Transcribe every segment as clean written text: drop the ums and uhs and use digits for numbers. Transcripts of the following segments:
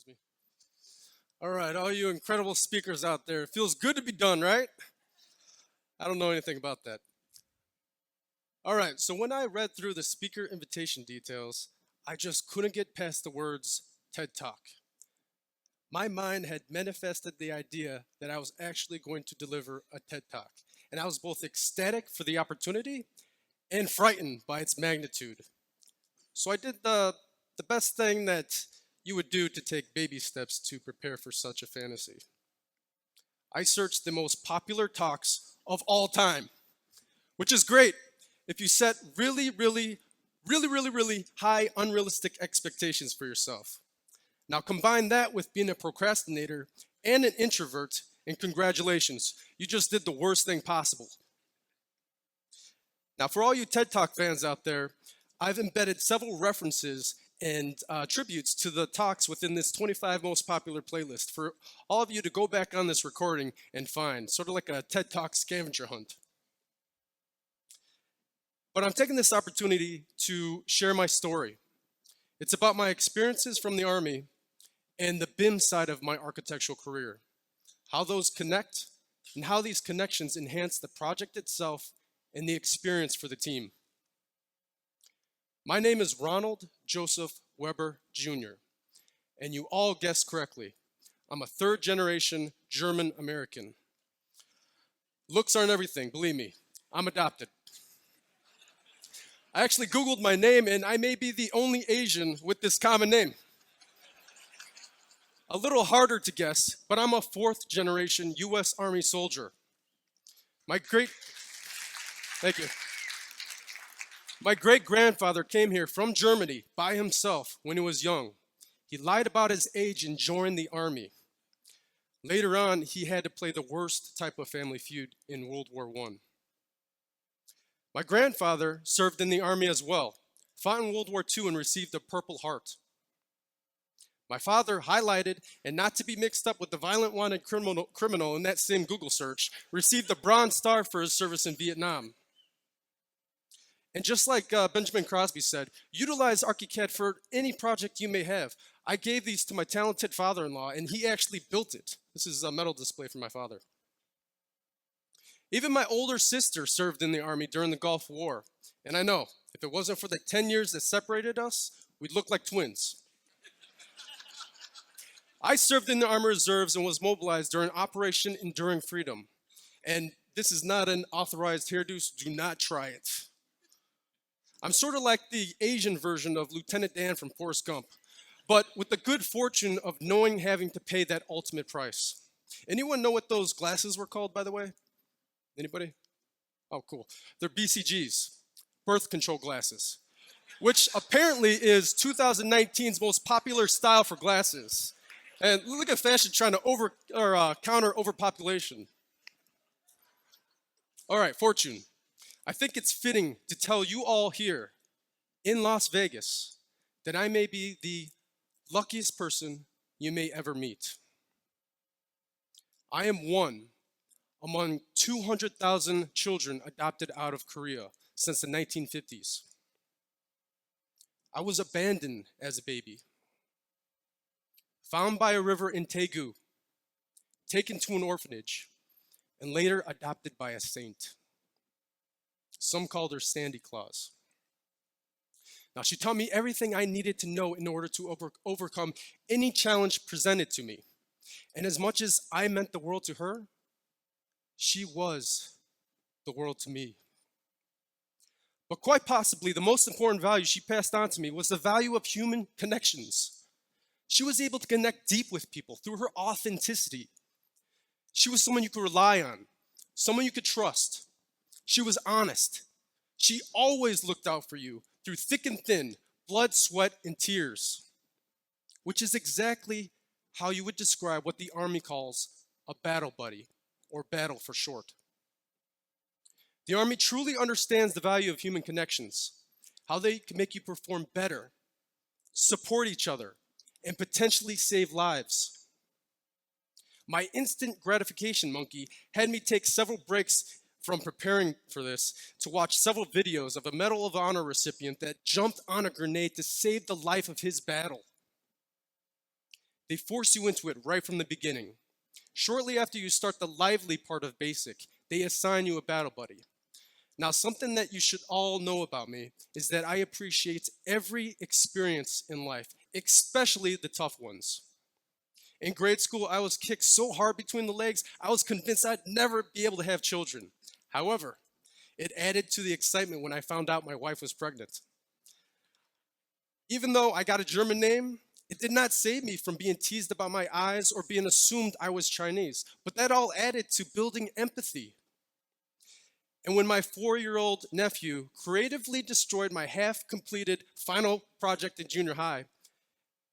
Excuse me. All right, all you incredible speakers out there, it feels good to be done, right? I don't know anything about that. All right, so when I read through the speaker invitation details, I just couldn't get past the words TED Talk. My mind had manifested the idea that I was actually going to deliver a TED Talk, and I was both ecstatic for the opportunity and frightened by its magnitude. So I did the best thing that you would do to take baby steps to prepare for such a fantasy. I searched the most popular talks of all time, which is great if you set really high unrealistic expectations for yourself. Now combine that with being a procrastinator and an introvert, and congratulations, you just did the worst thing possible. Now for all you TED Talk fans out there, I've embedded several references and tributes to the talks within this 25 most popular playlist for all of you to go back on this recording and find, sort of like a TED Talk scavenger hunt. But I'm taking this opportunity to share my story. It's about my experiences from the Army and the BIM side of my architectural career, how those connect and how these connections enhance the project itself and the experience for the team. My name is Ronald Joseph Weber Jr., and you all guessed correctly. I'm a third-generation German American. Looks aren't everything, believe me. I'm adopted. I actually Googled my name, and I may be the only Asian with this common name. A little harder to guess, but I'm a fourth-generation U.S. Army soldier. Thank you. My great-grandfather came here from Germany by himself when he was young. He lied about his age and joined the Army. Later on, he had to play the worst type of family feud in World War I. My grandfather served in the Army as well, fought in World War II and received a Purple Heart. My father, highlighted and not to be mixed up with the violent wanted criminal in that same Google search, received the Bronze Star for his service in Vietnam. And just like Benjamin Crosby said, utilize ARCHICAD for any project you may have. I gave these to my talented father-in-law, and he actually built it. This is a medal display from my father. Even my older sister served in the Army during the Gulf War. And I know, if it wasn't for the 10 years that separated us, we'd look like twins. I served in the Army Reserves and was mobilized during Operation Enduring Freedom. And this is not an authorized hairdo, so do not try it. I'm sort of like the Asian version of Lieutenant Dan from Forrest Gump, but with the good fortune of knowing having to pay that ultimate price. Anyone know what those glasses were called, by the way? Anybody? Oh, cool. They're BCGs, birth control glasses, which apparently is 2019's most popular style for glasses. And look at fashion trying to counter overpopulation. All right, fortune. I think it's fitting to tell you all here in Las Vegas that I may be the luckiest person you may ever meet. I am one among 200,000 children adopted out of Korea since the 1950s. I was abandoned as a baby, found by a river in Daegu, taken to an orphanage, and later adopted by a saint. Some called her Sandy Claus. Now, she taught me everything I needed to know in order to overcome any challenge presented to me. And as much as I meant the world to her, she was the world to me. But quite possibly, the most important value she passed on to me was the value of human connections. She was able to connect deep with people through her authenticity. She was someone you could rely on, someone you could trust. She was honest. She always looked out for you through thick and thin, blood, sweat, and tears, which is exactly how you would describe what the Army calls a battle buddy, or battle for short. The Army truly understands the value of human connections, how they can make you perform better, support each other, and potentially save lives. My instant gratification monkey had me take several breaks from preparing for this to watch several videos of a Medal of Honor recipient that jumped on a grenade to save the life of his battle. They force you into it right from the beginning. Shortly after you start the lively part of basic, they assign you a battle buddy. Now, something that you should all know about me is that I appreciate every experience in life, especially the tough ones. In grade school, I was kicked so hard between the legs, I was convinced I'd never be able to have children. However, it added to the excitement when I found out my wife was pregnant. Even though I got a German name, it did not save me from being teased about my eyes or being assumed I was Chinese, but that all added to building empathy. And when my 4-year-old nephew creatively destroyed my half-completed final project in junior high,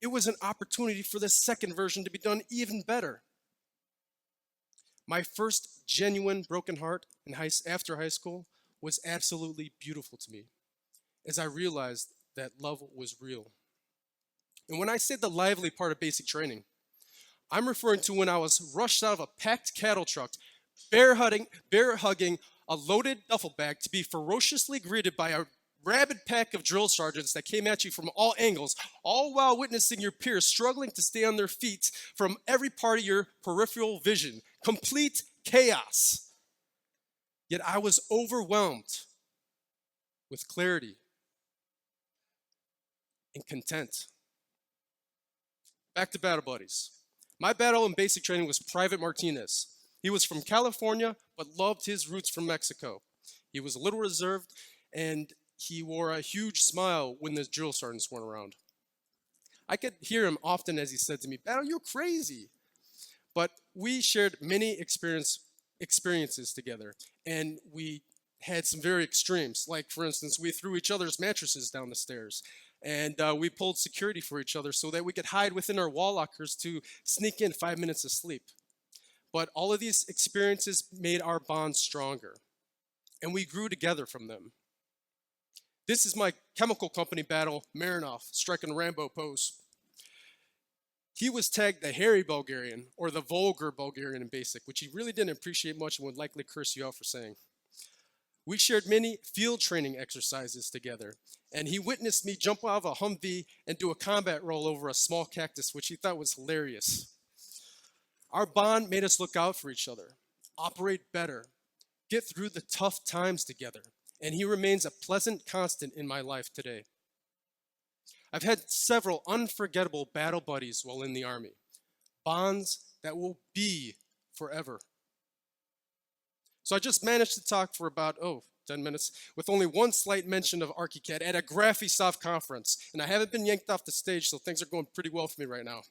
it was an opportunity for the second version to be done even better. My first genuine broken heart after high school was absolutely beautiful to me, as I realized that love was real. And when I say the lively part of basic training, I'm referring to when I was rushed out of a packed cattle truck, bear hugging a loaded duffel bag to be ferociously greeted by a rabid pack of drill sergeants that came at you from all angles, all while witnessing your peers struggling to stay on their feet from every part of your peripheral vision. Complete chaos. Yet I was overwhelmed with clarity and content. Back to battle buddies. My battle in basic training was Private Martinez. He was from California, but loved his roots from Mexico. He was a little reserved, and he wore a huge smile when the drill sergeants weren't around. I could hear him often as he said to me, "Battle, you're crazy." But we shared many experiences together, and we had some very extremes. Like, for instance, we threw each other's mattresses down the stairs, and we pulled security for each other so that we could hide within our wall lockers to sneak in 5 minutes of sleep. But all of these experiences made our bond stronger, and we grew together from them. This is my chemical company battle, Marinov, striking Rambo pose. He was tagged the hairy Bulgarian, or the vulgar Bulgarian in basic, which he really didn't appreciate much and would likely curse you out for saying. We shared many field training exercises together, and he witnessed me jump out of a Humvee and do a combat roll over a small cactus, which he thought was hilarious. Our bond made us look out for each other, operate better, get through the tough times together, and he remains a pleasant constant in my life today. I've had several unforgettable battle buddies while in the Army, bonds that will be forever. So I just managed to talk for about, 10 minutes, with only one slight mention of ARCHICAD at a GRAPHISOFT conference, and I haven't been yanked off the stage, so things are going pretty well for me right now.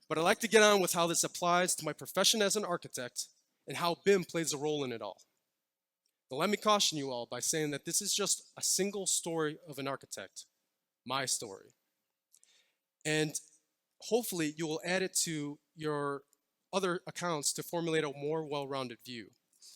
But I'd like to get on with how this applies to my profession as an architect and how BIM plays a role in it all. But let me caution you all by saying that this is just a single story of an architect, my story. And hopefully you will add it to your other accounts to formulate a more well-rounded view.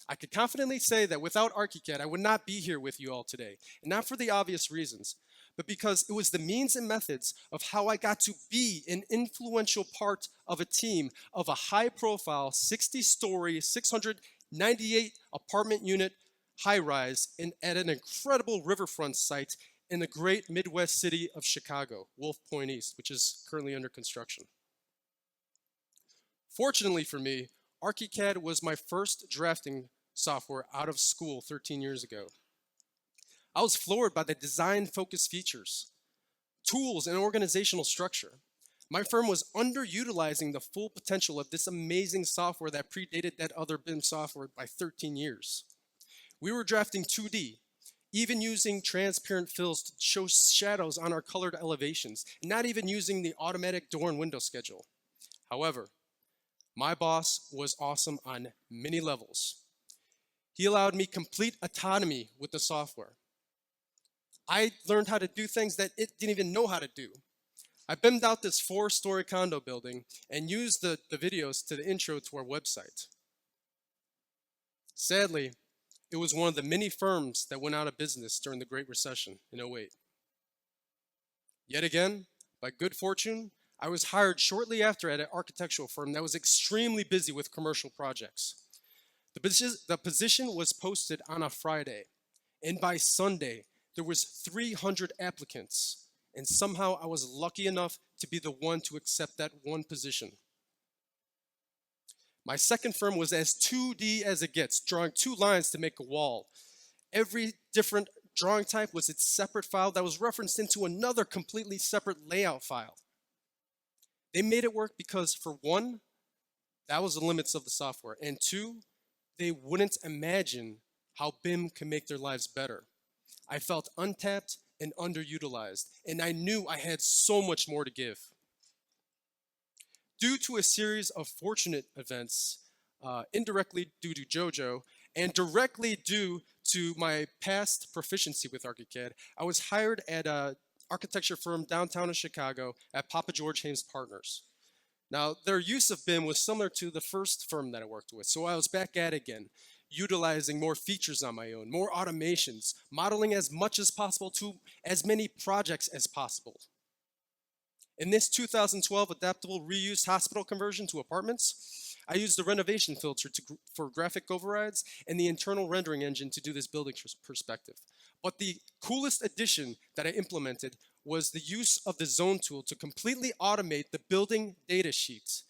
I could confidently say that without ARCHICAD, I would not be here with you all today, and not for the obvious reasons, but because it was the means and methods of how I got to be an influential part of a team of a high-profile 60-story, 698 apartment unit high-rise at an incredible riverfront site in the great Midwest city of Chicago, Wolf Point East, which is currently under construction. Fortunately for me, ARCHICAD was my first drafting software out of school 13 years ago. I was floored by the design-focused features, tools, and organizational structure. My firm was underutilizing the full potential of this amazing software that predated that other BIM software by 13 years. We were drafting 2D, even using transparent fills to show shadows on our colored elevations, not even using the automatic door and window schedule. However, my boss was awesome on many levels. He allowed me complete autonomy with the software. I learned how to do things that it didn't even know how to do. I BIM'd out this 4-story condo building and used the videos to the intro to our website. Sadly, it was one of the many firms that went out of business during the Great Recession in 2008. Yet again, by good fortune, I was hired shortly after at an architectural firm that was extremely busy with commercial projects. The position was posted on a Friday, and by Sunday, there was 300 applicants, and somehow I was lucky enough to be the one to accept that one position. My second firm was as 2D as it gets, drawing 2 lines to make a wall. Every different drawing type was its separate file that was referenced into another completely separate layout file. They made it work because, for one, that was the limits of the software, and two, they wouldn't imagine how BIM can make their lives better. I felt untapped and underutilized, and I knew I had so much more to give. Due to a series of fortunate events, indirectly due to JoJo, and directly due to my past proficiency with ARCHICAD, I was hired at an architecture firm downtown in Chicago at Pappageorge Haymes Partners. Now, their use of BIM was similar to the first firm that I worked with, so I was back at it again, utilizing more features on my own, more automations, modeling as much as possible to as many projects as possible. In this 2012 adaptable reuse hospital conversion to apartments, I used the renovation filter for graphic overrides and the internal rendering engine to do this building perspective. But the coolest addition that I implemented was the use of the zone tool to completely automate the building data sheet.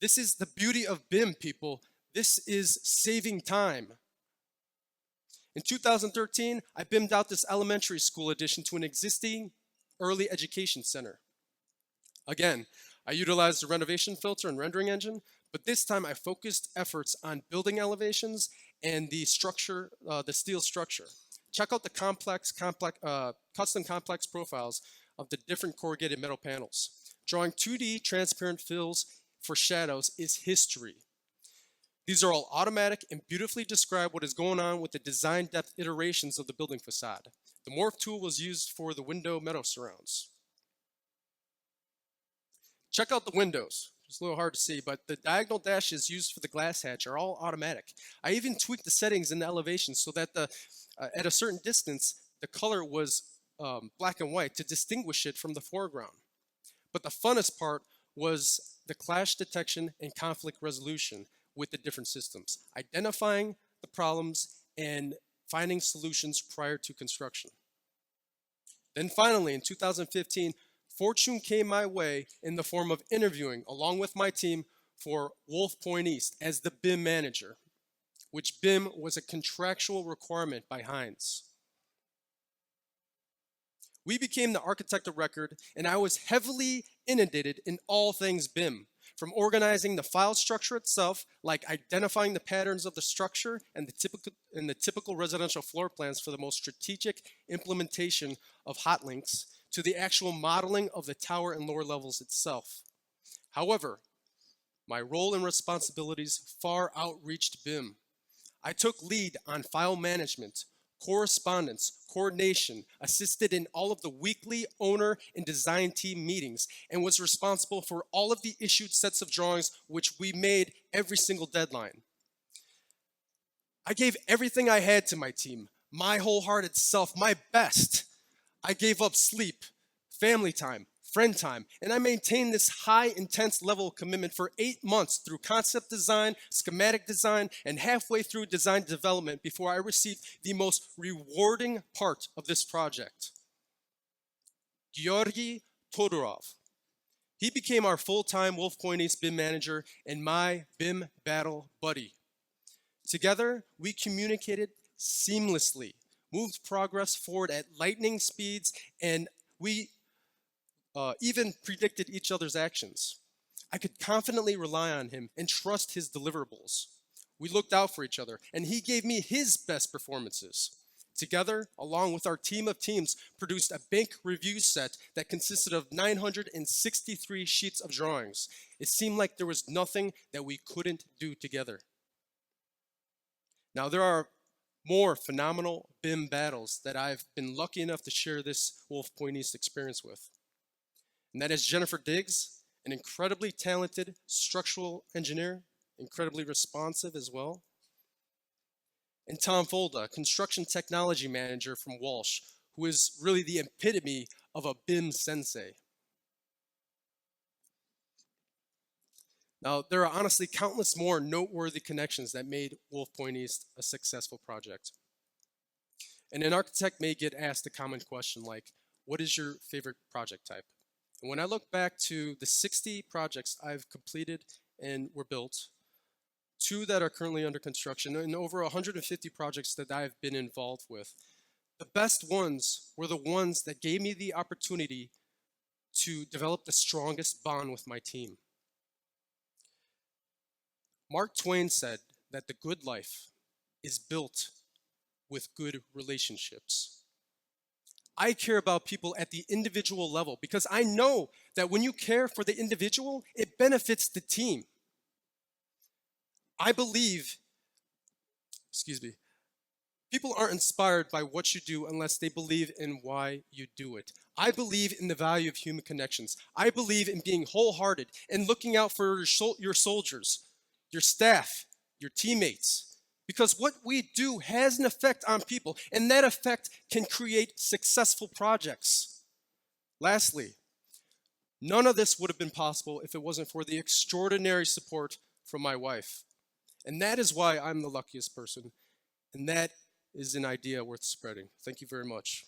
This is the beauty of BIM, people. This is saving time. In 2013, I BIMmed out this elementary school addition to an existing early education center. Again, I utilized the renovation filter and rendering engine, but this time I focused efforts on building elevations and the structure, the steel structure. Check out the custom complex profiles of the different corrugated metal panels. Drawing 2D transparent fills for shadows is history. These are all automatic and beautifully describe what is going on with the design depth iterations of the building facade. The morph tool was used for the window metal surrounds. Check out the windows. It's a little hard to see, but the diagonal dashes used for the glass hatch are all automatic. I even tweaked the settings in the elevation so that at a certain distance, the color was black and white to distinguish it from the foreground. But the funnest part was the clash detection and conflict resolution with the different systems, identifying the problems and finding solutions prior to construction. Then finally, in 2015, fortune came my way in the form of interviewing along with my team for Wolf Point East as the BIM manager, which BIM was a contractual requirement by Heinz. We became the architect of record, and I was heavily inundated in all things BIM, from organizing the file structure itself, like identifying the patterns of the structure and the typical residential floor plans for the most strategic implementation of hot links, to the actual modeling of the tower and lower levels itself. However, my role and responsibilities far outreached BIM. I took lead on file management, correspondence, coordination, assisted in all of the weekly owner and design team meetings, and was responsible for all of the issued sets of drawings which we made every single deadline. I gave everything I had to my team, my wholehearted self, my best. I gave up sleep, family time, friend time, and I maintained this high, intense level of commitment for 8 months through concept design, schematic design, and halfway through design development before I received the most rewarding part of this project. Georgi Todorov. He became our full-time Wolf Point East BIM manager and my BIM Battle Buddy. Together, we communicated seamlessly, moved progress forward at lightning speeds, and we even predicted each other's actions. I could confidently rely on him and trust his deliverables. We looked out for each other, and he gave me his best performances. Together, along with our team of teams, produced a bank review set that consisted of 963 sheets of drawings. It seemed like there was nothing that we couldn't do together. Now, there are more phenomenal BIM battles that I've been lucky enough to share this Wolf Point East experience with. And that is Jennifer Diggs, an incredibly talented structural engineer, incredibly responsive as well. And Tom Folda, construction technology manager from Walsh, who is really the epitome of a BIM sensei. Now, there are honestly countless more noteworthy connections that made Wolf Point East a successful project. And an architect may get asked a common question like, what is your favorite project type? And when I look back to the 60 projects I've completed and were built, 2 that are currently under construction, and over 150 projects that I've been involved with, the best ones were the ones that gave me the opportunity to develop the strongest bond with my team. Mark Twain said that the good life is built with good relationships. I care about people at the individual level because I know that when you care for the individual, it benefits the team. I believe, people aren't inspired by what you do unless they believe in why you do it. I believe in the value of human connections. I believe in being wholehearted and looking out for your soldiers, your staff, your teammates. Because what we do has an effect on people, and that effect can create successful projects. Lastly, none of this would have been possible if it wasn't for the extraordinary support from my wife. And that is why I'm the luckiest person, and that is an idea worth spreading. Thank you very much.